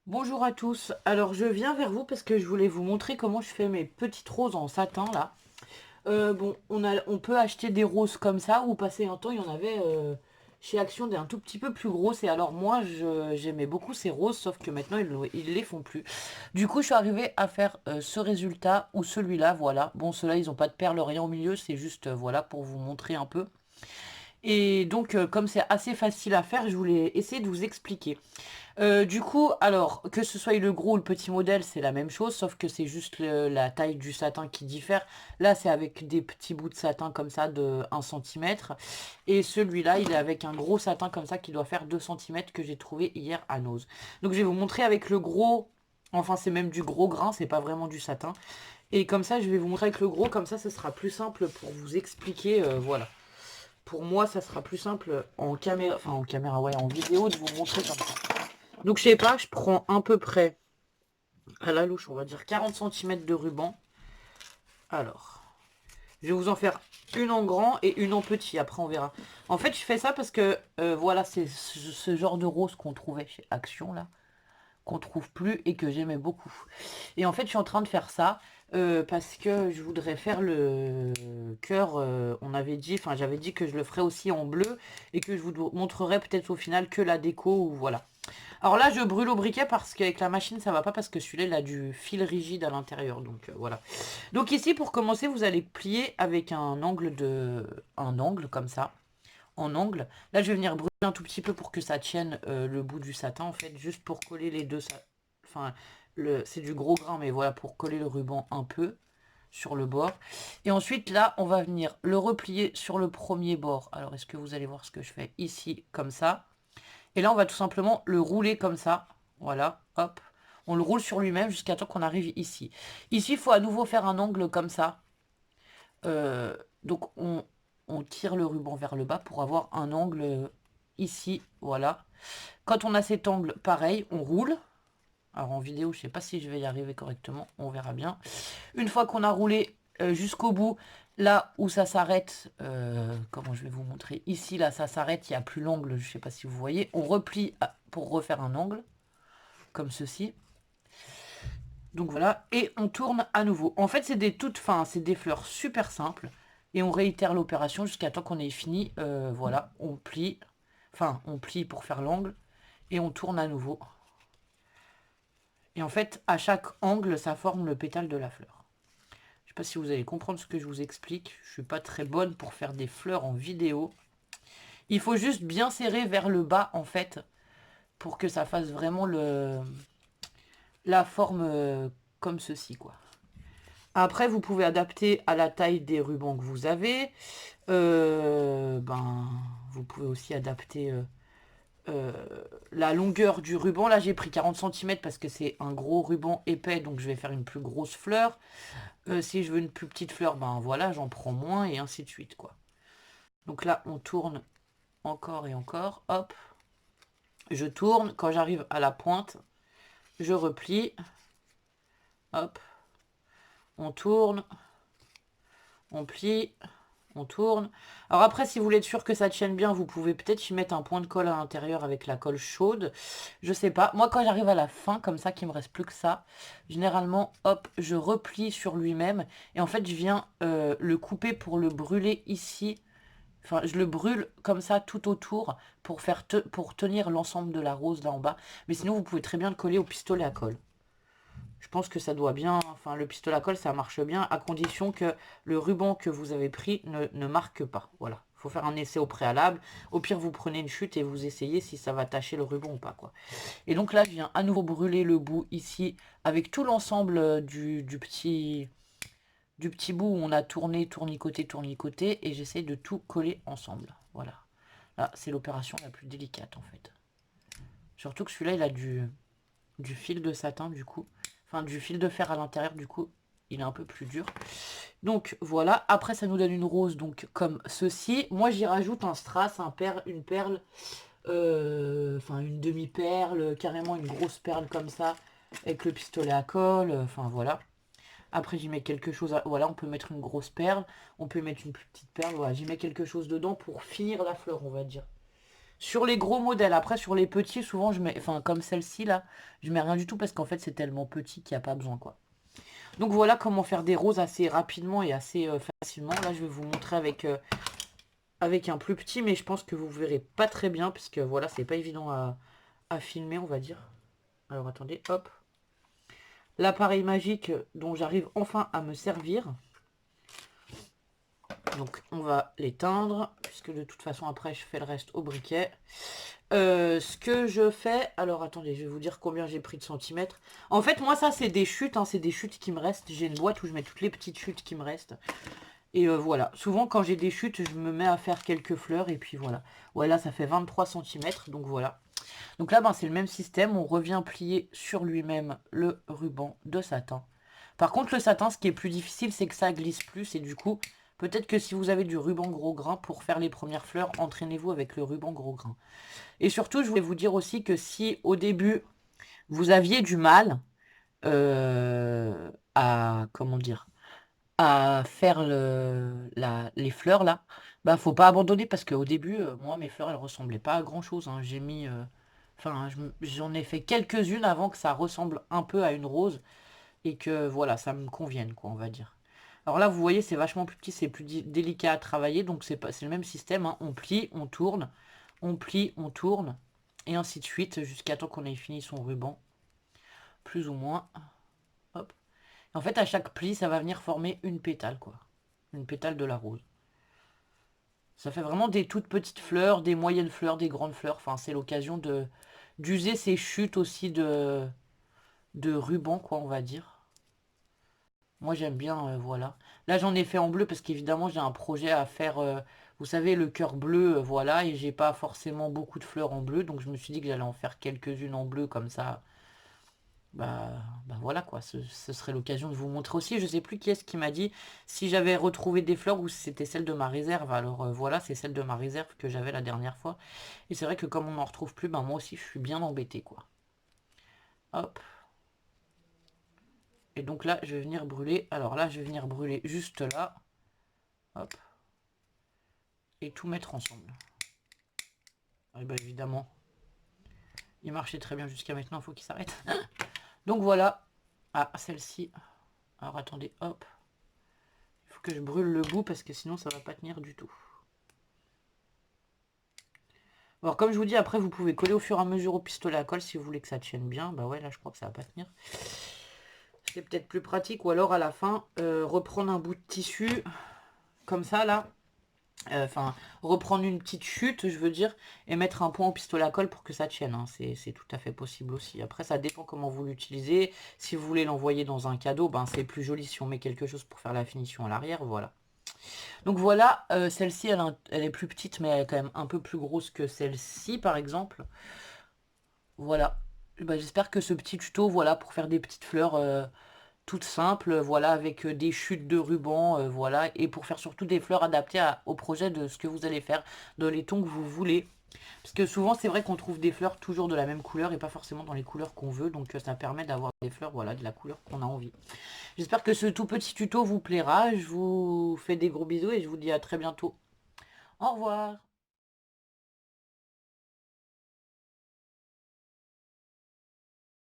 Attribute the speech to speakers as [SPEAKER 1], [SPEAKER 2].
[SPEAKER 1] Bonjour à tous, alors je viens vers vous parce que je voulais vous montrer comment je fais mes petites roses en satin là. Bon, on peut acheter des roses comme ça ou passer un temps, il y en avait chez Action des un tout petit peu plus grosses et alors moi j'aimais beaucoup ces roses sauf que maintenant ils les font plus. Du coup je suis arrivée à faire ce résultat ou celui-là, voilà. Bon ceux-là ils ont pas de perles rien au milieu, c'est juste voilà pour vous montrer un peu. Et donc comme c'est assez facile à faire, je voulais essayer de vous expliquer. Du coup, alors, que ce soit le gros ou le petit modèle, c'est la même chose, sauf que c'est juste la taille du satin qui diffère. Là, c'est avec des petits bouts de satin comme ça de 1 cm. Et celui-là, il est avec un gros satin comme ça qui doit faire 2 cm que j'ai trouvé hier à Nose. Donc, je vais vous montrer avec le gros. Enfin, c'est même du gros grain, c'est pas vraiment du satin. Et comme ça, je vais vous montrer avec le gros, comme ça, ce sera plus simple pour vous expliquer, voilà. Pour moi, ça sera plus simple en caméra, enfin en caméra, ouais, en vidéo, de vous montrer comme ça. Donc je sais pas, je prends à peu près, à la louche, on va dire 40 cm de ruban. Alors, je vais vous en faire une en grand et une en petit, après on verra. En fait, je fais ça parce que, voilà, c'est ce genre de rose qu'on trouvait chez Action, là, qu'on trouve plus et que j'aimais beaucoup. Et en fait, je suis en train de faire ça parce que je voudrais faire le cœur, on avait dit, enfin j'avais dit que je le ferais aussi en bleu et que je vous montrerai peut-être au final que la déco, ou voilà. Alors là, je brûle au briquet parce qu'avec la machine, ça va pas parce que celui-là, il a du fil rigide à l'intérieur. Donc voilà. Donc ici, pour commencer, vous allez plier avec un angle comme ça, en angle. Là, je vais venir brûler un tout petit peu pour que ça tienne le bout du satin, en fait, juste pour coller les deux. Enfin, c'est du gros grain, mais voilà, pour coller le ruban un peu sur le bord. Et ensuite, là, on va venir le replier sur le premier bord. Alors, est-ce que vous allez voir ce que je fais ici, comme ça? Et là, on va tout simplement le rouler comme ça. Voilà, hop. On le roule sur lui-même jusqu'à temps qu'on arrive ici. Ici, il faut à nouveau faire un angle comme ça. Donc, on tire le ruban vers le bas pour avoir un angle ici. Voilà. Quand on a cet angle, pareil, on roule. Alors, en vidéo, je ne sais pas si je vais y arriver correctement. On verra bien. Une fois qu'on a roulé jusqu'au bout, là où ça s'arrête, comment je vais vous montrer, ici, là, ça s'arrête, il n'y a plus l'angle, je ne sais pas si vous voyez, on replie pour refaire un angle, comme ceci. Donc voilà, et on tourne à nouveau. En fait, c'est des toutes fins, c'est des fleurs super simples, et on réitère l'opération jusqu'à temps qu'on ait fini. Voilà, on plie, enfin, on plie pour faire l'angle, et on tourne à nouveau. Et en fait, à chaque angle, ça forme le pétale de la fleur. Je sais pas si vous allez comprendre ce que je vous explique. Je suis pas très bonne pour faire des fleurs en vidéo. Il faut juste bien serrer vers le bas en fait pour que ça fasse vraiment la forme comme ceci quoi. Après vous pouvez adapter à la taille des rubans que vous avez. Ben vous pouvez aussi adapter euh, la longueur du ruban. Là j'ai pris 40 cm parce que c'est un gros ruban épais donc je vais faire une plus grosse fleur. Si je veux une plus petite fleur, ben voilà, j'en prends moins et ainsi de suite, quoi. Donc là, on tourne encore et encore, hop. Je tourne, quand j'arrive à la pointe, je replie, hop. On tourne, on plie, on tourne. Alors après, si vous voulez être sûr que ça tienne bien, vous pouvez peut-être y mettre un point de colle à l'intérieur avec la colle chaude. Je sais pas. Moi, quand j'arrive à la fin, comme ça, qu'il me reste plus que ça, généralement, hop, je replie sur lui-même. Et en fait, je viens le couper pour le brûler ici. Enfin, je le brûle comme ça tout autour pour tenir l'ensemble de la rose là en bas. Mais sinon, vous pouvez très bien le coller au pistolet à colle. Je pense que ça doit bien... Enfin, le pistolet à colle, ça marche bien à condition que le ruban que vous avez pris ne marque pas. Voilà. Il faut faire un essai au préalable. Au pire, vous prenez une chute et vous essayez si ça va tacher le ruban ou pas, quoi. Et donc là, je viens à nouveau brûler le bout ici avec tout l'ensemble du petit bout où on a tourné, tournicoté, tournicoté, et j'essaie de tout coller ensemble. Voilà. Là, c'est l'opération la plus délicate, en fait. Surtout que celui-là, il a du fil de satin, du coup. Enfin, du fil de fer à l'intérieur, du coup, il est un peu plus dur. Donc, voilà. Après, ça nous donne une rose, donc, comme ceci. Moi, j'y rajoute un strass, une perle, enfin, une demi-perle, carrément une grosse perle comme ça, avec le pistolet à colle, enfin, voilà. Après, j'y mets quelque chose, voilà, on peut mettre une grosse perle, on peut mettre une plus petite perle, voilà, j'y mets quelque chose dedans pour finir la fleur, on va dire. Sur les gros modèles, après sur les petits, souvent je mets, enfin comme celle-ci là, je mets rien du tout parce qu'en fait c'est tellement petit qu'il n'y a pas besoin quoi. Donc voilà comment faire des roses assez rapidement et assez facilement. Là je vais vous montrer avec un plus petit, mais je pense que vous verrez pas très bien puisque voilà, c'est pas évident à filmer on va dire. Alors attendez, hop. L'appareil magique dont j'arrive enfin à me servir. Donc on va l'éteindre, puisque de toute façon après je fais le reste au briquet. Ce que je fais, alors attendez, je vais vous dire combien j'ai pris de centimètres. En fait moi ça c'est des chutes, hein, c'est des chutes qui me restent. J'ai une boîte où je mets toutes les petites chutes qui me restent. Et voilà, souvent quand j'ai des chutes, je me mets à faire quelques fleurs et puis voilà. Ouais là ça fait 23 centimètres, donc voilà. Donc là ben, c'est le même système, on revient plier sur lui-même le ruban de satin. Par contre le satin, ce qui est plus difficile, c'est que ça glisse plus et du coup... Peut-être que si vous avez du ruban gros grain pour faire les premières fleurs, entraînez-vous avec le ruban gros grain. Et surtout, je voulais vous dire aussi que si au début, vous aviez du mal à, comment dire, à faire les fleurs là, bah faut pas abandonner parce qu'au début, moi, mes fleurs, elles ressemblaient pas à grand-chose, hein. J'ai mis, enfin, j'en ai fait quelques-unes avant que ça ressemble un peu à une rose et que voilà, ça me convienne, quoi, on va dire. Alors là, vous voyez, c'est vachement plus petit, c'est plus délicat à travailler, donc c'est le même système, hein. On plie, on plie, on tourne, et ainsi de suite, jusqu'à temps qu'on ait fini son ruban, plus ou moins. Hop. En fait, à chaque pli, ça va venir former une pétale, quoi. Une pétale de la rose. Ça fait vraiment des toutes petites fleurs, des moyennes fleurs, des grandes fleurs. Enfin, c'est l'occasion d'user ces chutes aussi de ruban, quoi, on va dire. Moi j'aime bien, voilà. Là j'en ai fait en bleu parce qu'évidemment j'ai un projet à faire, vous savez, le cœur bleu, voilà, et j'ai pas forcément beaucoup de fleurs en bleu, donc je me suis dit que j'allais en faire quelques-unes en bleu comme ça. Bah, bah voilà quoi, ce serait l'occasion de vous montrer aussi. Je sais plus qui est-ce qui m'a dit si j'avais retrouvé des fleurs ou si c'était celle de ma réserve. Alors voilà, c'est celle de ma réserve que j'avais la dernière fois. Et c'est vrai que comme on n'en retrouve plus, bah moi aussi je suis bien embêté quoi. Hop. Et donc là, je vais venir brûler. Alors là, je vais venir brûler juste là. Hop. Et tout mettre ensemble. Et bah évidemment, il marchait très bien jusqu'à maintenant, il faut qu'il s'arrête. Donc voilà. Ah, celle-ci. Alors attendez, hop. Il faut que je brûle le bout parce que sinon ça va pas tenir du tout. Alors comme je vous dis, après vous pouvez coller au fur et à mesure au pistolet à colle si vous voulez que ça tienne bien. Bah ouais, là je crois que ça va pas tenir. C'est peut-être plus pratique ou alors à la fin, reprendre un bout de tissu comme ça là. Enfin, reprendre une petite chute, je veux dire, et mettre un point au pistolet à colle pour que ça tienne, hein. C'est tout à fait possible aussi. Après, ça dépend comment vous l'utilisez. Si vous voulez l'envoyer dans un cadeau, ben c'est plus joli si on met quelque chose pour faire la finition à l'arrière, voilà. Donc voilà, celle-ci, elle est plus petite, mais elle est quand même un peu plus grosse que celle-ci, par exemple. Voilà. Ben, j'espère que ce petit tuto, voilà, pour faire des petites fleurs... toute simple, voilà, avec des chutes de ruban, voilà, et pour faire surtout des fleurs adaptées au projet de ce que vous allez faire, dans les tons que vous voulez. Parce que souvent, c'est vrai qu'on trouve des fleurs toujours de la même couleur et pas forcément dans les couleurs qu'on veut, donc ça permet d'avoir des fleurs, voilà, de la couleur qu'on a envie. J'espère que ce tout petit tuto vous plaira, je vous fais des gros bisous et je vous dis à très bientôt. Au revoir!